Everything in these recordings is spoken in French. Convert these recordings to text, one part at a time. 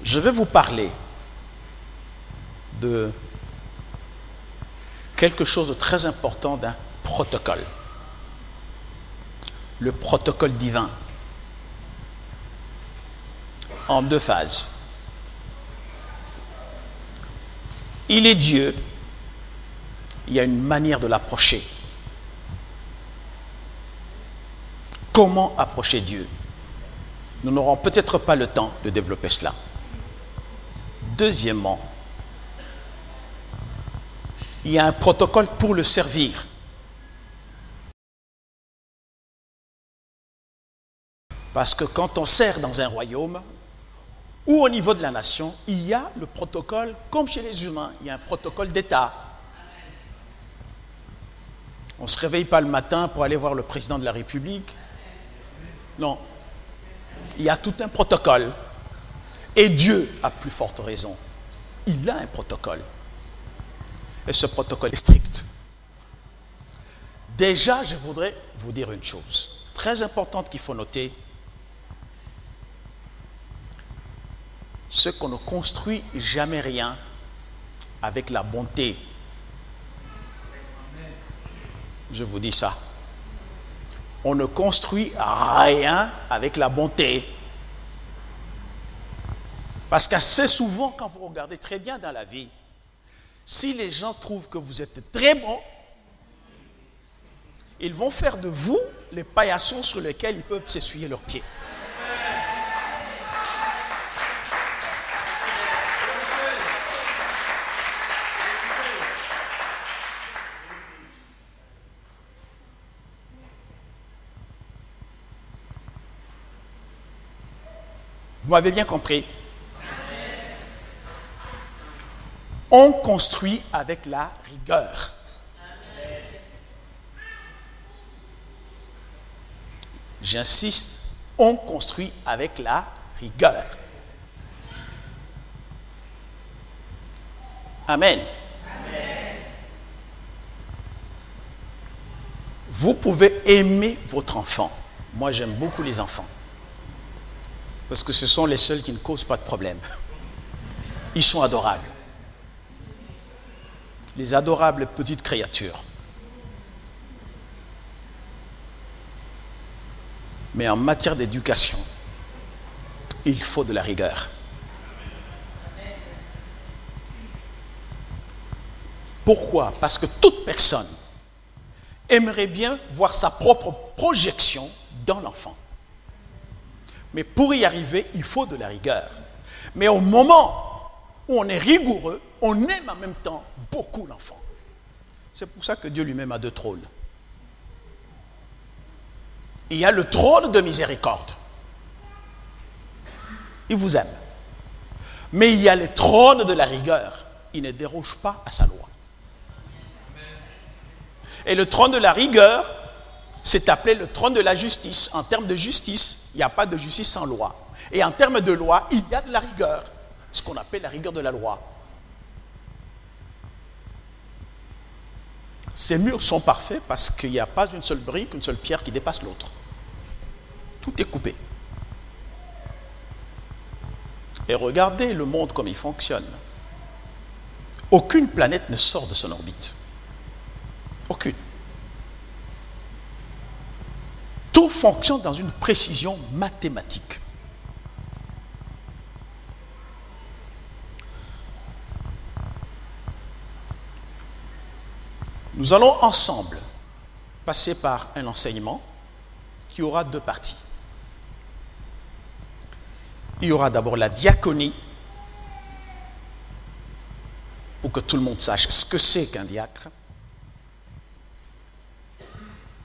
Je vais vous parler de quelque chose de très important, d'un protocole. Le protocole divin. En 2 phases. Il est Dieu. Il y a une manière de l'approcher. Comment approcher Dieu? Nous n'aurons peut-être pas le temps de développer cela. Deuxièmement, il y a un protocole pour le servir. Parce que quand on sert dans un royaume ou au niveau de la nation, il y a le protocole, comme chez les humains, il y a un protocole d'État. On ne se réveille pas le matin pour aller voir le président de la République. Non. Il y a tout un protocole. Et Dieu, à plus forte raison, il a un protocole. Et ce protocole est strict. Déjà, je voudrais vous dire une chose très importante qu'il faut noter. C'est qu'on ne construit jamais rien avec la bonté. Je vous dis ça. On ne construit rien avec la bonté. Parce qu'assez souvent, quand vous regardez très bien dans la vie, si les gens trouvent que vous êtes très bon, ils vont faire de vous les paillassons sur lesquels ils peuvent s'essuyer leurs pieds. Vous m'avez bien compris? On construit avec la rigueur. J'insiste, on construit avec la rigueur. Amen. Vous pouvez aimer votre enfant. Moi, j'aime beaucoup les enfants. Parce que ce sont les seuls qui ne causent pas de problème. Ils sont adorables. Les adorables petites créatures. Mais en matière d'éducation, il faut de la rigueur. Pourquoi? Parce que toute personne aimerait bien voir sa propre projection dans l'enfant. Mais pour y arriver, il faut de la rigueur. Mais au moment où on est rigoureux, on aime en même temps beaucoup l'enfant. C'est pour ça que Dieu lui-même a 2 trônes. Il y a le trône de miséricorde. Il vous aime. Mais il y a le trône de la rigueur. Il ne déroge pas à sa loi. Et le trône de la rigueur, c'est appelé le trône de la justice. En termes de justice, il n'y a pas de justice sans loi. Et en termes de loi, il y a de la rigueur. Ce qu'on appelle la rigueur de la loi. Ces murs sont parfaits parce qu'il n'y a pas une seule brique, une seule pierre qui dépasse l'autre. Tout est coupé. Et regardez le monde comme il fonctionne. Aucune planète ne sort de son orbite. Aucune. Tout fonctionne dans une précision mathématique. Nous allons ensemble passer par un enseignement qui aura 2 parties. Il y aura d'abord la diaconie, pour que tout le monde sache ce que c'est qu'un diacre.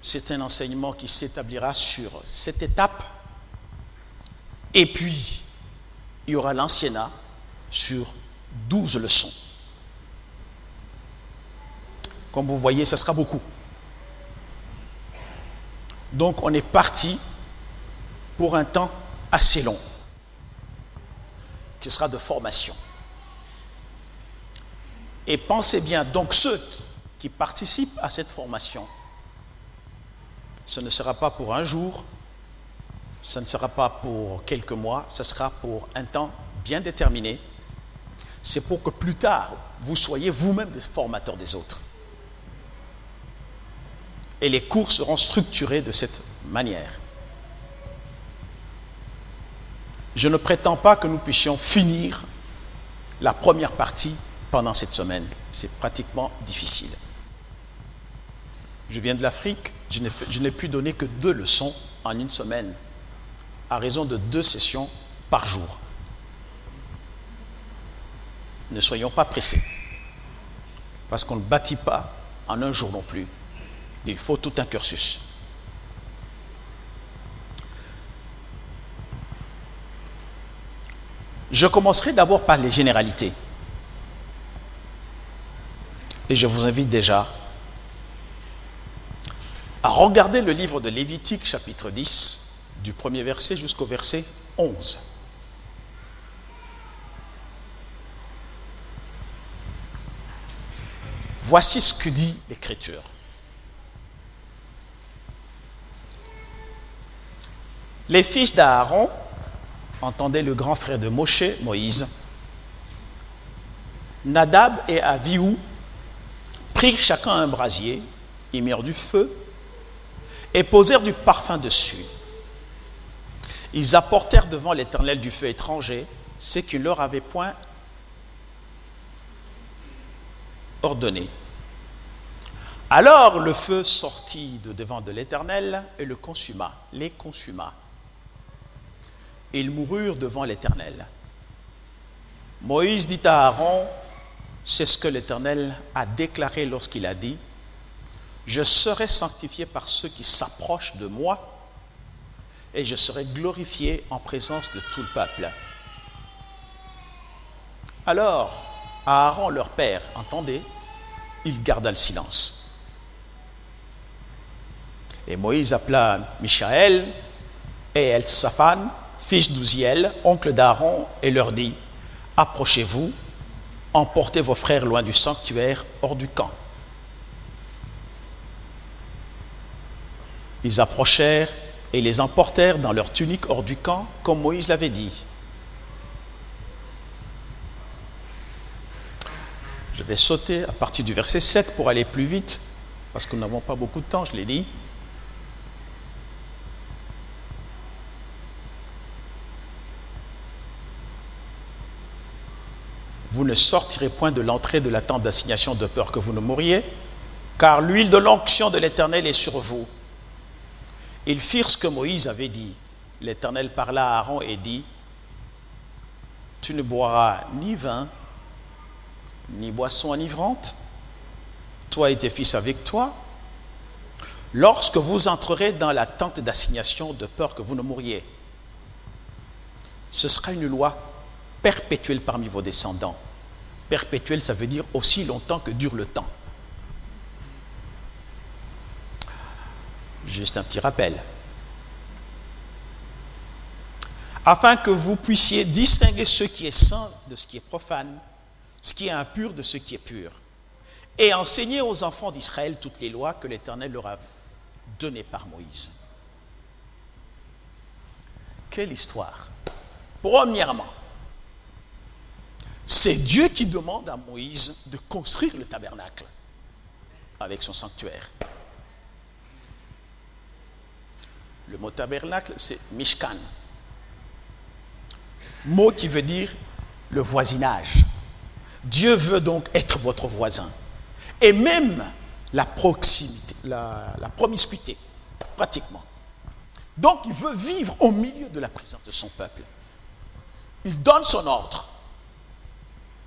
C'est un enseignement qui s'établira sur 7 étapes. Et puis, il y aura l'anciennat sur 12 leçons. Comme vous voyez, ce sera beaucoup. Donc, on est parti pour un temps assez long, qui sera de formation. Et pensez bien, donc ceux qui participent à cette formation, ce ne sera pas pour un jour, ce ne sera pas pour quelques mois, ce sera pour un temps bien déterminé, c'est pour que plus tard, vous soyez vous-même des formateurs des autres. Et les cours seront structurés de cette manière. Je ne prétends pas que nous puissions finir la première partie pendant cette semaine. C'est pratiquement difficile. Je viens de l'Afrique, je n'ai pu donner que 2 leçons en une semaine, à raison de 2 sessions par jour. Ne soyons pas pressés, parce qu'on ne bâtit pas en un jour non plus. Il faut tout un cursus. Je commencerai d'abord par les généralités. Et je vous invite déjà à regarder le livre de Lévitique, chapitre 10, du premier verset jusqu'au verset 11. Voici ce que dit l'Écriture. Les fils d'Aaron, entendez le grand frère de Moshe, Moïse, Nadab et Avihu, prirent chacun un brasier, y mirent du feu et posèrent du parfum dessus. Ils apportèrent devant l'Éternel du feu étranger, ce qu'il leur avait point ordonné. Alors le feu sortit de devant de l'Éternel et le consuma, les consuma. Ils moururent devant l'Éternel. Moïse dit à Aaron, c'est ce que l'Éternel a déclaré lorsqu'il a dit, je serai sanctifié par ceux qui s'approchent de moi et je serai glorifié en présence de tout le peuple. Alors, Aaron, leur père, entendez, il garda le silence. Et Moïse appela Michaël et Elsaphan, fils d'Ouziel, oncle d'Aaron, et leur dit, approchez-vous, emportez vos frères loin du sanctuaire, hors du camp. Ils approchèrent et les emportèrent dans leur tunique hors du camp, comme Moïse l'avait dit. Je vais sauter à partir du verset 7 pour aller plus vite, parce que nous n'avons pas beaucoup de temps, je l'ai dit. Vous ne sortirez point de l'entrée de la tente d'assignation de peur que vous ne mouriez, car l'huile de l'onction de l'Éternel est sur vous. Ils firent ce que Moïse avait dit. L'Éternel parla à Aaron et dit, tu ne boiras ni vin, ni boisson enivrante, toi et tes fils avec toi, lorsque vous entrerez dans la tente d'assignation de peur que vous ne mouriez. Ce sera une loi perpétuelle parmi vos descendants. Perpétuelle, ça veut dire aussi longtemps que dure le temps. Juste un petit rappel. Afin que vous puissiez distinguer ce qui est saint de ce qui est profane, ce qui est impur de ce qui est pur, et enseigner aux enfants d'Israël toutes les lois que l'Éternel leur a données par Moïse. Quelle histoire! Premièrement, c'est Dieu qui demande à Moïse de construire le tabernacle avec son sanctuaire. Le mot tabernacle, c'est Mishkan. Mot qui veut dire le voisinage. Dieu veut donc être votre voisin. Et même la proximité, la promiscuité, pratiquement. Donc il veut vivre au milieu de la présence de son peuple. Il donne son ordre.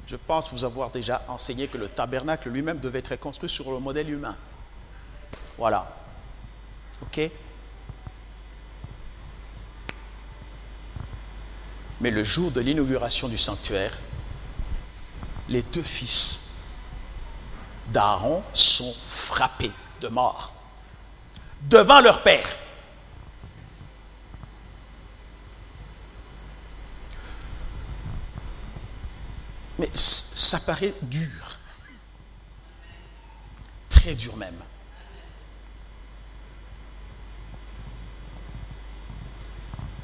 Je pense vous avoir déjà enseigné que le tabernacle lui-même devait être construit sur le modèle humain. Voilà. Ok? Mais le jour de l'inauguration du sanctuaire, les 2 fils d'Aaron sont frappés de mort devant leur père. Mais ça paraît dur, très dur même.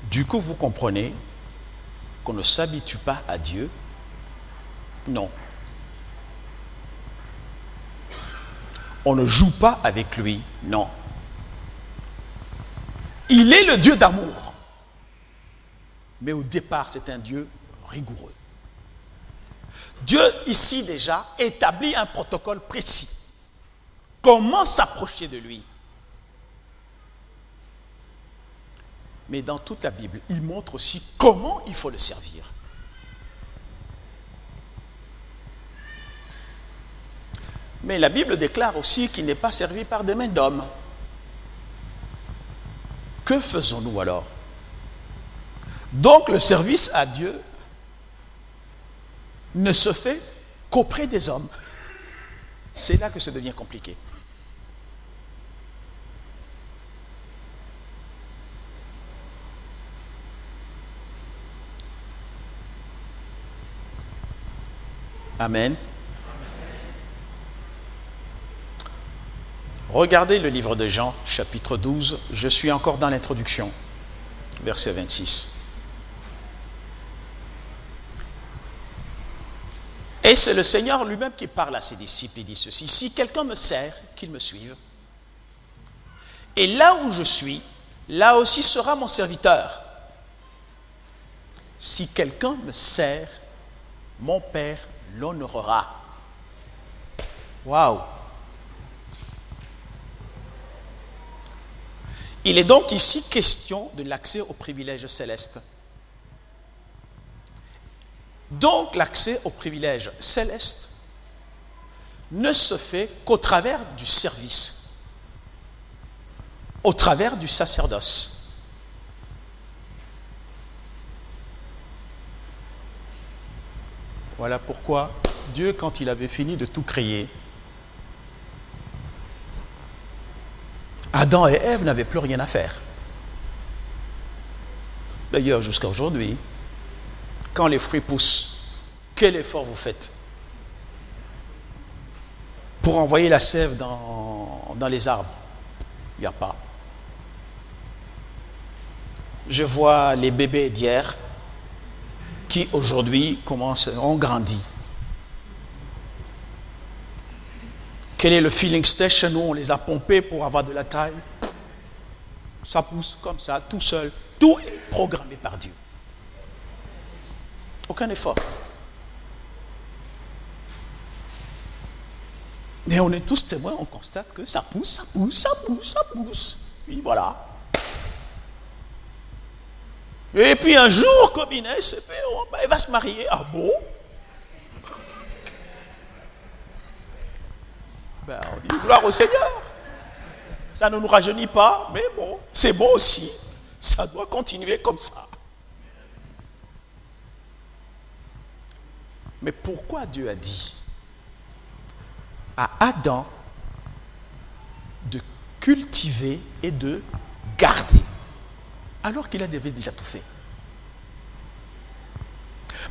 Du coup, vous comprenez qu'on ne s'habitue pas à Dieu? Non. On ne joue pas avec lui? Non. Il est le Dieu d'amour. Mais au départ, c'est un Dieu rigoureux. Dieu, ici déjà, établit un protocole précis. Comment s'approcher de lui? Mais dans toute la Bible, il montre aussi comment il faut le servir. Mais la Bible déclare aussi qu'il n'est pas servi par des mains d'hommes. Que faisons-nous alors? Donc le service à Dieu ne se fait qu'auprès des hommes. C'est là que ça devient compliqué. Amen. Regardez le livre de Jean, chapitre 12. Je suis encore dans l'introduction, verset 26. Et c'est le Seigneur lui-même qui parle à ses disciples. Il dit ceci: si quelqu'un me sert, qu'il me suive. Et là où je suis, là aussi sera mon serviteur. Si quelqu'un me sert, mon Père l'honorera. Waouh! Il est donc ici question de l'accès aux privilèges célestes. Donc l'accès aux privilèges célestes ne se fait qu'au travers du service, au travers du sacerdoce. Voilà pourquoi Dieu, quand il avait fini de tout créer, Adam et Ève n'avaient plus rien à faire. D'ailleurs, jusqu'à aujourd'hui, quand les fruits poussent, quel effort vous faites pour envoyer la sève dans les arbres? Il n'y a pas. Je vois les bébés d'hier qui aujourd'hui ont grandi. Quel est le feeling station où on les a pompés pour avoir de la taille? Ça pousse comme ça, tout seul. Tout est programmé par Dieu. Aucun effort. Et on est tous témoins, on constate que ça pousse, ça pousse, ça pousse, ça pousse. Et voilà. Et puis un jour, comme Inès, elle va se marier. Ah bon? Ben, on dit gloire au Seigneur. Ça ne nous rajeunit pas, mais bon, c'est bon aussi. Ça doit continuer comme ça. Mais pourquoi Dieu a dit à Adam de cultiver et de garder, alors qu'il avait déjà tout fait?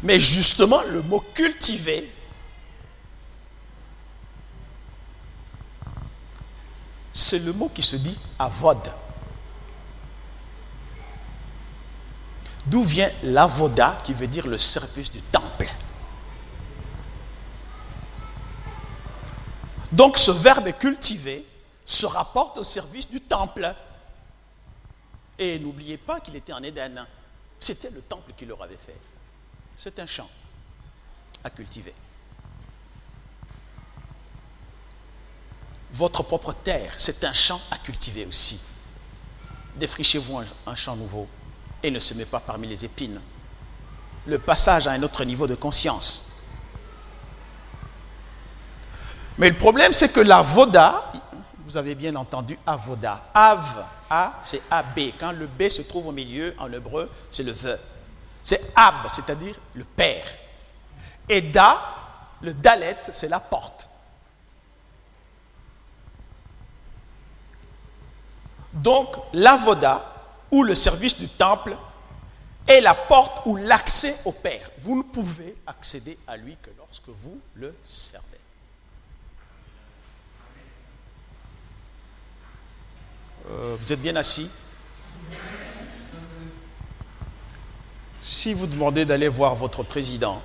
Mais justement, le mot cultiver, c'est le mot qui se dit avod. D'où vient l'avoda, qui veut dire le service du temple. Donc ce verbe cultiver se rapporte au service du temple. Et n'oubliez pas qu'il était en Éden. C'était le temple qu'il leur avait fait. C'est un champ à cultiver. Votre propre terre, c'est un champ à cultiver aussi. Défrichez-vous un champ nouveau et ne semez pas parmi les épines. Le passage à un autre niveau de conscience. Mais le problème, c'est que la voda, vous avez bien entendu avoda. Av, A, c'est AB. Quand le B se trouve au milieu, en hébreu, c'est le ve. C'est ab, c'est-à-dire le père. Et da, le dalet, c'est la porte. Donc, l'avoda, ou le service du temple, est la porte ou l'accès au Père. Vous ne pouvez accéder à lui que lorsque vous le servez. Vous êtes bien assis? Si vous demandez d'aller voir votre président,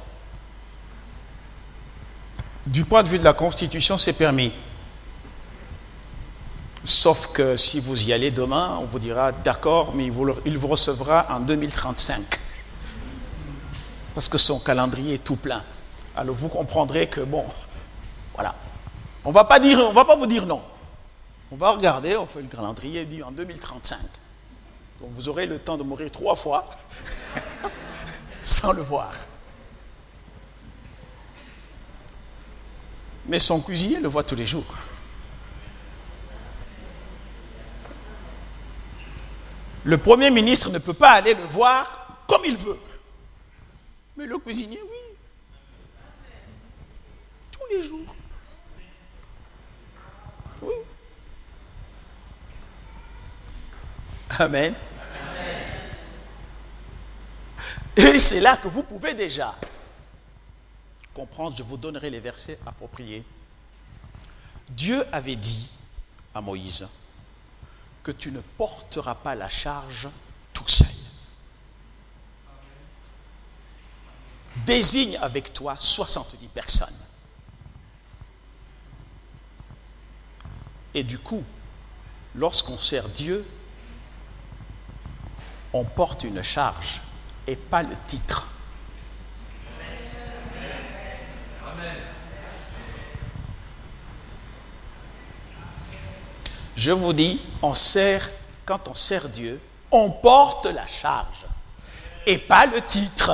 du point de vue de la Constitution, c'est permis. Sauf que si vous y allez demain, on vous dira d'accord, mais il vous recevra en 2035. Parce que son calendrier est tout plein. Alors vous comprendrez que bon, voilà. On ne va pas vous dire non. On va regarder, on fait le calendrier, dit en 2035. Donc vous aurez le temps de mourir 3 fois sans le voir. Mais son cuisinier le voit tous les jours. Le Premier ministre ne peut pas aller le voir comme il veut. Mais le cuisinier, oui. Tous les jours. Oui. Amen. Et c'est là que vous pouvez déjà comprendre. Je vous donnerai les versets appropriés. Dieu avait dit à Moïse que tu ne porteras pas la charge tout seul. Désigne avec toi 70 personnes. Et du coup, lorsqu'on sert Dieu, on porte une charge et pas le titre. Je vous dis, quand on sert Dieu, on porte la charge et pas le titre.